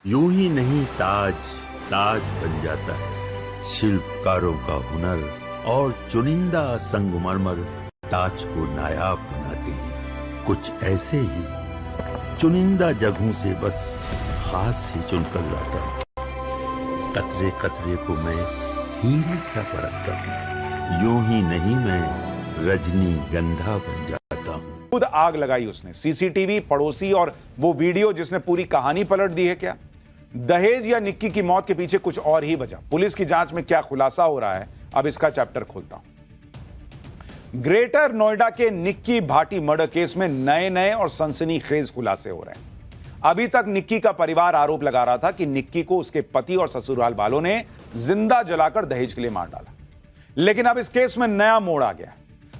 यूं ही नहीं ताज ताज बन जाता है। शिल्पकारों का हुनर और चुनिंदा संगमरमर ताज को नायाब बनाते हैं। कुछ ऐसे ही चुनिंदा जगहों से बस खास ही चुनकर लाता हूँ। कतरे कतरे को मैं हीरे सा परखता हूँ। यूं ही नहीं मैं रजनीगंधा बन जाता हूँ। खुद आग लगाई उसने। सीसीटीवी, पड़ोसी और वो वीडियो जिसने पूरी कहानी पलट दी है। क्या दहेज या निक्की की मौत के पीछे कुछ और ही वजह? पुलिस की जांच में क्या खुलासा हो रहा है, अब इसका चैप्टर खोलता हूं। ग्रेटर नोएडा के निक्की भाटी मर्डर केस में नए नए और सनसनीखेज खुलासे हो रहे हैं। अभी तक निक्की का परिवार आरोप लगा रहा था कि निक्की को उसके पति और ससुराल वालों ने जिंदा जलाकर दहेज के लिए मार डाला, लेकिन अब इस केस में नया मोड़ आ गया।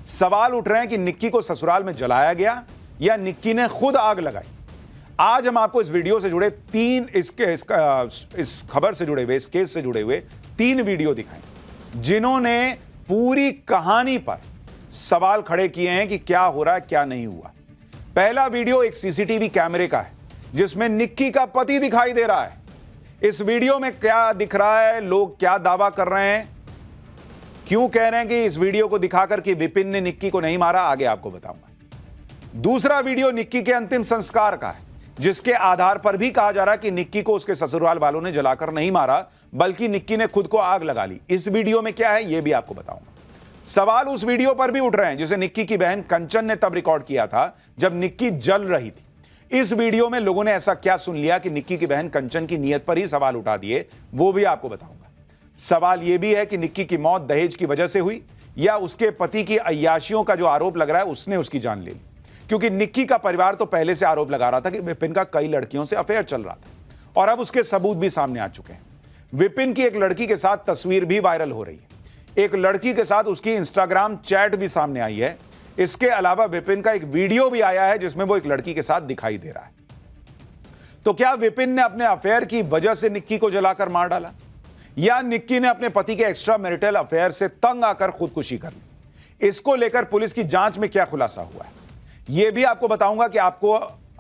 सवाल उठ रहे हैं कि निक्की को ससुराल में जलाया गया या निक्की ने खुद आग लगाई। आज हम आपको इस वीडियो से जुड़े इस खबर से जुड़े हुए, इस केस से जुड़े हुए 3 वीडियो दिखाएं, जिन्होंने पूरी कहानी पर सवाल खड़े किए हैं कि क्या हो रहा है, क्या नहीं हुआ। पहला वीडियो एक सीसीटीवी कैमरे का है, जिसमें निक्की का पति दिखाई दे रहा है। इस वीडियो में क्या दिख रहा है, लोग क्या दावा कर रहे हैं, क्यों कह रहे हैं कि इस वीडियो को दिखाकर कि विपिन ने निक्की को नहीं मारा, आगे आपको बताऊंगा। दूसरा वीडियो निक्की के अंतिम संस्कार का है, जिसके आधार पर भी कहा जा रहा है कि निक्की को उसके ससुराल वालों ने जलाकर नहीं मारा, बल्कि निक्की ने खुद को आग लगा ली। इस वीडियो में क्या है, यह भी आपको बताऊंगा। सवाल उस वीडियो पर भी उठ रहे हैं जिसे निक्की की बहन कंचन ने तब रिकॉर्ड किया था जब निक्की जल रही थी। इस वीडियो में लोगों ने ऐसा क्या सुन लिया कि निक्की की बहन कंचन की नीयत पर ही सवाल उठा दिए, वो भी आपको बताऊंगा। सवाल यह भी है कि निक्की की मौत दहेज की वजह से हुई या उसके पति की अय्याशियों का जो आरोप लग रहा है उसने उसकी जान ले ली। क्योंकि निक्की का परिवार तो पहले से आरोप लगा रहा था कि विपिन का कई लड़कियों से अफेयर चल रहा था, और अब उसके सबूत भी सामने आ चुके हैं। विपिन की एक लड़की के साथ तस्वीर भी वायरल हो रही है। एक लड़की के साथ उसकी इंस्टाग्राम चैट भी सामने आई है। इसके अलावा विपिन का एक वीडियो भी आया है जिसमें वो एक लड़की के साथ दिखाई दे रहा है। तो क्या विपिन ने अपने अफेयर की वजह से निक्की को जलाकर मार डाला, या निक्की ने अपने पति के एक्स्ट्रा मैरिटल अफेयर से तंग आकर खुदकुशी कर ली? इसको लेकर पुलिस की जांच में क्या खुलासा हुआ है, यह भी आपको बताऊंगा कि आपको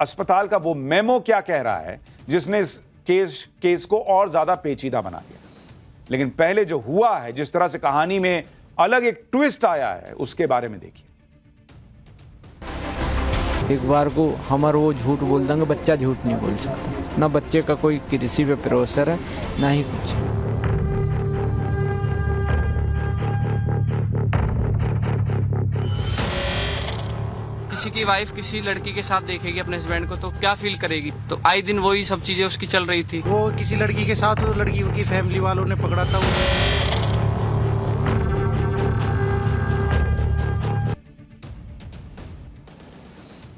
अस्पताल का वो मेमो क्या कह रहा है जिसने इस केस को और ज्यादा पेचीदा बना दिया। लेकिन पहले जो हुआ है, जिस तरह से कहानी में अलग एक ट्विस्ट आया है, उसके बारे में देखिए। एक बार को हमारा वो झूठ बोल देंगे, बच्चा झूठ नहीं बोल सकता। ना बच्चे का कोई कृषि पे प्रोसेसर है, ना ही कुछ। किसी की वाइफ किसी लड़की के साथ देखेगी अपने हस्बैंड को तो क्या फील करेगी? तो आए दिन वही सब चीजें उसकी चल रही थी। वो किसी लड़की के साथ, वो लड़की की फैमिली वालों ने पकड़ा था।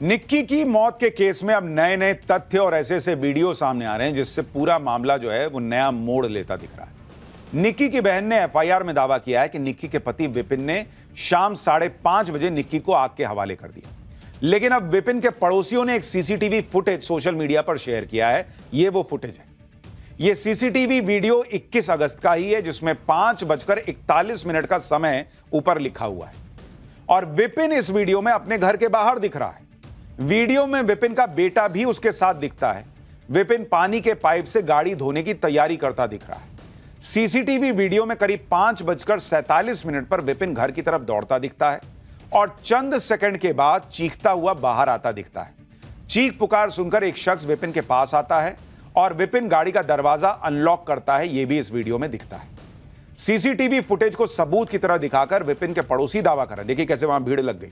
निक्की की मौत के केस में अब नए नए तथ्य और ऐसे ऐसे वीडियो सामने आ रहे हैं जिससे पूरा मामला जो है वो नया मोड़ लेता दिख रहा है। निक्की की बहन ने एफआईआर में दावा किया है कि निक्की के पति विपिन ने शाम 5:30 बजे निक्की को आग के हवाले कर दिया। लेकिन अब विपिन के पड़ोसियों ने एक सीसीटीवी फुटेज सोशल मीडिया पर शेयर किया है। यह वो फुटेज है। यह सीसीटीवी वीडियो 21 अगस्त का ही है, जिसमें 5:41 का समय ऊपर लिखा हुआ है, और विपिन इस वीडियो में अपने घर के बाहर दिख रहा है। वीडियो में विपिन का बेटा भी उसके साथ दिखता है। विपिन पानी के पाइप से गाड़ी धोने की तैयारी करता दिख रहा है। सीसीटीवी वीडियो में करीब 5:47 पर विपिन घर की तरफ दौड़ता दिखता है और चंद सेकंड के बाद चीखता हुआ बाहर आता दिखता है। चीख पुकार सुनकर एक शख्स विपिन के पास आता है और विपिन गाड़ी का दरवाजा अनलॉक करता है। यह भी इस वीडियो में दिखता है। सीसीटीवी फुटेज को सबूत की तरह दिखाकर विपिन के पड़ोसी दावा कर रहे हैं। देखिए कैसे वहां भीड़ लग गई।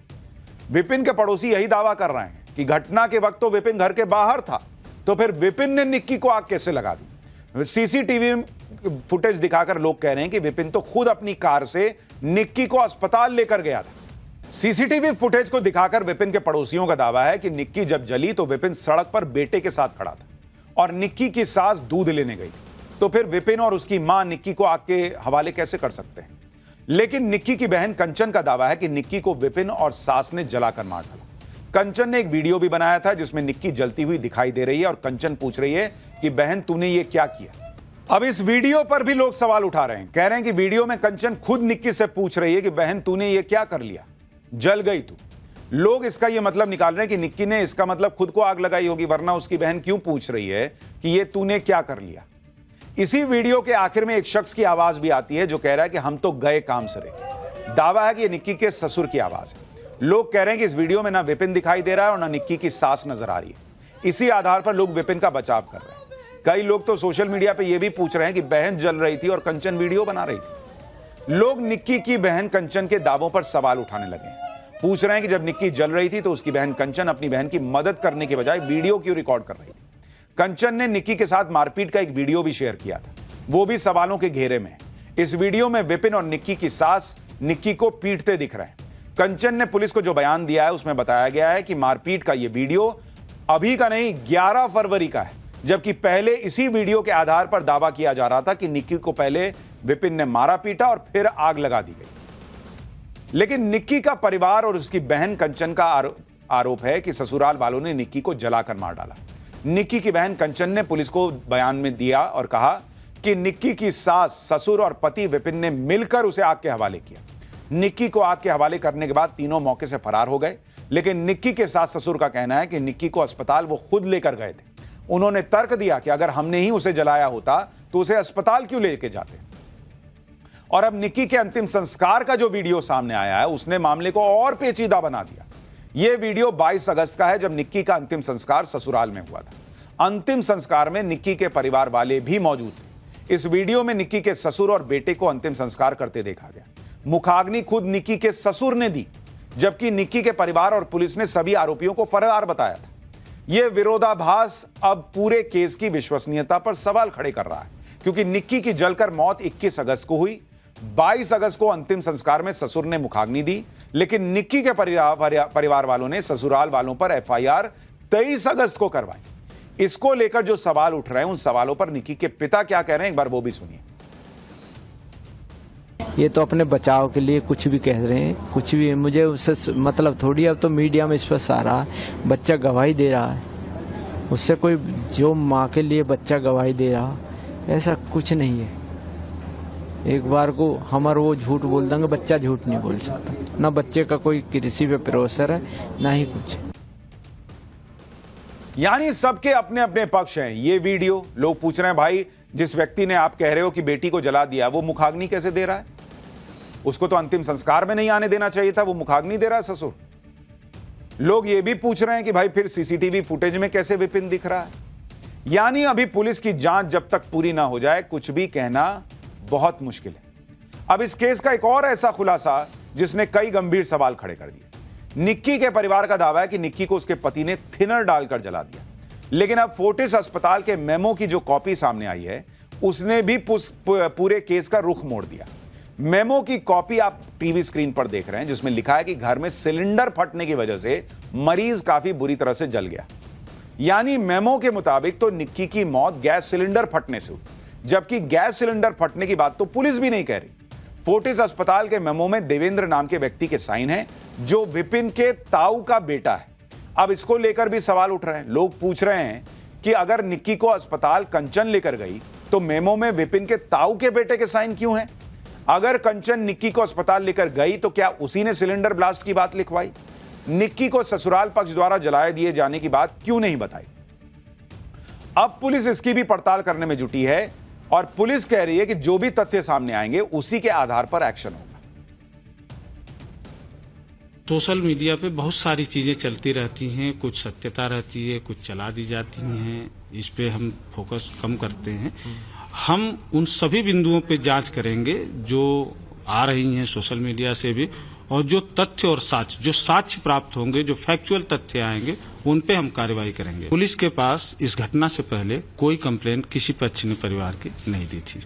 विपिन के पड़ोसी यही दावा कर रहे हैं कि घटना के वक्त तो विपिन घर के बाहर था, तो फिर विपिन ने निक्की को आग कैसे लगा दी? सीसीटीवी फुटेज दिखाकर लोग कह रहे हैं कि विपिन तो खुद अपनी कार से निक्की को अस्पताल लेकर गया था। सीसीटीवी फुटेज को दिखाकर विपिन के पड़ोसियों का दावा है कि निक्की जब जली तो विपिन सड़क पर बेटे के साथ खड़ा था और निक्की की सास दूध लेने गई। तो फिर विपिन और उसकी मां निक्की को आग के हवाले कैसे कर सकते हैं? लेकिन निक्की की बहन कंचन का दावा है कि निक्की को विपिन और सास ने जलाकर मार डाला। कंचन ने एक वीडियो भी बनाया था जिसमें निक्की जलती हुई दिखाई दे रही है और कंचन पूछ रही है कि बहन तूने ये क्या किया? अब इस वीडियो पर भी लोग सवाल उठा रहे हैं। कह रहे हैं कि वीडियो में कंचन खुद निक्की से पूछ रही है कि बहन तूने ये क्या कर लिया, जल गई तू। लोग इसका यह मतलब निकाल रहे हैं कि निक्की ने इसका मतलब खुद को आग लगाई होगी, वरना उसकी बहन क्यों पूछ रही है कि ये तूने क्या कर लिया। इसी वीडियो के आखिर में एक शख्स की आवाज भी आती है जो कह रहा है कि हम तो गए काम सरे। दावा है कि यह निक्की के ससुर की आवाज है। लोग कह रहे हैं कि इस वीडियो में ना विपिन दिखाई दे रहा है और ना निक्की की सास नजर आ रही है। इसी आधार पर लोग विपिन का बचाव कर रहे हैं। कई लोग तो सोशल मीडिया पर यह भी पूछ रहे हैं कि बहन जल रही थी और कंचन वीडियो बना रही थी। लोग निक्की की बहन कंचन के दावों पर सवाल उठाने लगे हैं। पूछ रहे हैं कि जब निक्की जल रही थी तो उसकी बहन कंचन अपनी बहन की मदद करने के बजाय वीडियो क्यों रिकॉर्ड कर रही थी। कंचन ने निक्की के साथ मारपीट का एक वीडियो भी शेयर किया था, वो भी सवालों के घेरे में। इस वीडियो में विपिन और निक्की की सास निक्की को पीटते दिख रहे हैं। कंचन ने पुलिस को जो बयान दिया है उसमें बताया गया है कि मारपीट का यह वीडियो अभी का नहीं 11 फरवरी का है, जबकि पहले इसी वीडियो के आधार पर दावा किया जा रहा था कि निक्की को पहले विपिन ने मारा पीटा और फिर आग लगा दी गई। लेकिन निक्की का परिवार और उसकी बहन कंचन का आरोप है कि ससुराल वालों ने निक्की को जलाकर मार डाला। निक्की की बहन कंचन ने पुलिस को बयान में दिया और कहा कि निक्की की सास, ससुर और पति विपिन ने मिलकर उसे आग के हवाले किया। निक्की को आग के हवाले करने के बाद तीनों मौके से फरार हो गए। लेकिन निक्की के सास ससुर का कहना है कि निक्की को अस्पताल वो खुद लेकर गए थे। उन्होंने तर्क दिया कि अगर हमने ही उसे जलाया होता तो उसे अस्पताल क्यों लेके जाते। और अब निक्की के अंतिम संस्कार का जो वीडियो सामने आया है उसने मामले को और पेचीदा बना दिया। यह वीडियो 22 अगस्त का है, जब निक्की का अंतिम संस्कार ससुराल में हुआ था। अंतिम संस्कार में निक्की के परिवार वाले भी मौजूद थे। इस वीडियो में निक्की के ससुर और बेटे को अंतिम संस्कार करते देखा गया। मुखाग्नि खुद निक्की के ससुर ने दी, जबकि निक्की के परिवार और पुलिस ने सभी आरोपियों को फरार बताया था। यह विरोधाभास अब पूरे केस की विश्वसनीयता पर सवाल खड़े कर रहा है, क्योंकि निक्की की जलकर मौत 21 अगस्त को हुई। 22 अगस्त को अंतिम संस्कार में ससुर ने मुखाग्नि दी, लेकिन निक्की के परिवार वालों ने ससुराल वालों पर एफआईआर 23 अगस्त को करवाई। इसको लेकर जो सवाल उठ रहे हैं, उन सवालों पर निक्की के पिता क्या कह रहे हैं, एक बार वो भी सुनिए। ये तो अपने बचाव के लिए कुछ भी कह रहे हैं, कुछ भी। मुझे उससे मतलब थोड़ी, अब तो मीडिया में स्पष्ट आ रहा है, बच्चा गवाही दे रहा है। उससे कोई जो माँ के लिए बच्चा गवाही दे रहा, ऐसा कुछ नहीं है। एक बार को हमारा वो झूठ बोल देंगे, बच्चा झूठ नहीं बोल सकता। ना बच्चे का कोई किसी पे भरोसा है, ना ही कुछ। यानी सबके अपने अपने पक्ष हैं। ये वीडियो लोग पूछ रहे हैं, भाई जिस व्यक्ति ने आप कह रहे हो कि बेटी को जला दिया, वो मुखाग्नि कैसे दे रहा है? उसको तो अंतिम संस्कार में नहीं आने देना चाहिए था, वो मुखाग्नि दे रहा है ससुर। लोग ये भी पूछ रहे हैं कि भाई फिर सीसीटीवी फुटेज में कैसे विपिन दिख रहा है? यानी अभी पुलिस की जांच जब तक पूरी ना हो जाए कुछ भी कहना बहुत मुश्किल है। अब इस केस का एक और ऐसा खुलासा जिसने कई गंभीर सवाल खड़े कर दिए। निक्की के परिवार का दावा है कि निक्की को उसके पति ने थिनर डालकर जला दिया। लेकिन अब फोर्टिस अस्पताल के मेमो की जो कॉपी सामने आई है उसने भी पूरे केस का रुख मोड़ दिया। मेमो की कॉपी आप टीवी स्क्रीन पर देख रहे हैं, जिसमें लिखा है कि घर में सिलेंडर फटने की वजह से मरीज काफी बुरी तरह से जल गया। यानी मेमो के मुताबिक तो निक्की की मौत गैस सिलेंडर फटने से हुई, जबकि गैस सिलेंडर फटने की बात तो पुलिस भी नहीं कह रही। फोर्टिस अस्पताल के मेमो में देवेंद्र नाम के व्यक्ति के साइन है, जो विपिन के ताऊ का बेटा है। अब इसको लेकर भी सवाल उठ रहे हैं। लोग पूछ रहे हैं कि अगर निक्की को अस्पताल कंचन लेकर गई तो मेमो में विपिन के ताऊ के बेटे के साइन क्यों हैं? अगर कंचन निक्की को अस्पताल लेकर गई तो क्या उसी ने सिलेंडर ब्लास्ट की बात लिखवाई? निक्की को ससुराल पक्ष द्वारा जलाए दिए जाने की बात क्यों नहीं बताई? अब पुलिस इसकी भी पड़ताल करने में जुटी है और पुलिस कह रही है कि जो भी तथ्य सामने आएंगे उसी के आधार पर एक्शन होगा। सोशल मीडिया पे बहुत सारी चीज़ें चलती रहती हैं, कुछ सत्यता रहती है, कुछ चला दी जाती हैं। इस पे हम फोकस कम करते हैं। हम उन सभी बिंदुओं पे जांच करेंगे जो आ रही हैं सोशल मीडिया से भी, और जो तथ्य और साक्ष्य प्राप्त होंगे, जो फैक्चुअल तथ्य आएंगे, उन पे हम कार्रवाई करेंगे। पुलिस के पास इस घटना से पहले कोई कंप्लेंट किसी पक्ष ने परिवार की नहीं दी थी।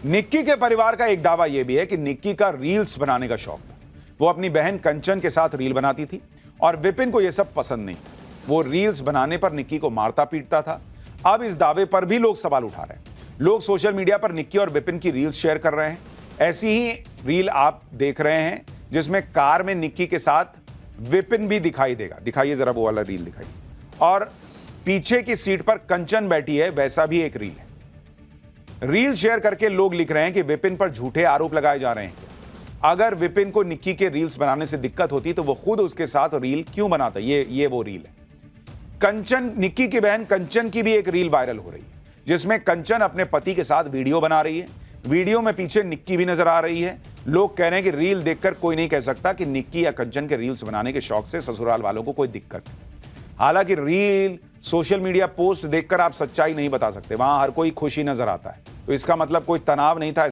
निक्की के परिवार का एक दावा यह भी है कि निक्की का रील्स बनाने का शौक था। वो अपनी बहन कंचन के साथ रील बनाती थी और विपिन को यह सब पसंद नहीं था। वो रील्स बनाने पर निक्की को मारता पीटता था। अब इस दावे पर भी लोग सवाल उठा रहे हैं। लोग सोशल मीडिया पर निक्की और विपिन की रील्स शेयर कर रहे हैं। ऐसी ही रील आप देख रहे हैं जिसमें कार में निक्की के साथ विपिन भी दिखाई देगा। दिखाइए जरा वो वाला रील दिखाइए। और पीछे की सीट पर कंचन बैठी है, वैसा भी एक रील है। रील शेयर करके लोग लिख रहे हैं कि विपिन पर झूठे आरोप लगाए जा रहे हैं। अगर विपिन को निक्की के रील्स बनाने से दिक्कत होती तो वो खुद उसके साथ रील क्यों बनाता? ये वो रील है। कंचन, निक्की की बहन कंचन की भी एक रील वायरल हो रही है जिसमें कंचन अपने पति के साथ वीडियो बना रही है। वीडियो में पीछे निक्की भी नजर आ रही है। लोग कह रहे हैं कि रील देखकर कोई नहीं कह सकता कि निक्की या कंचन के रील्स बनाने के शौक से ससुराल वालों को कोई दिक्कत है। हालांकि रील, सोशल मीडिया पोस्ट देखकर आप सच्चाई नहीं बता सकते, वहां हर कोई खुशी नजर आता है, तो इसका मतलब कोई तनाव नहीं था।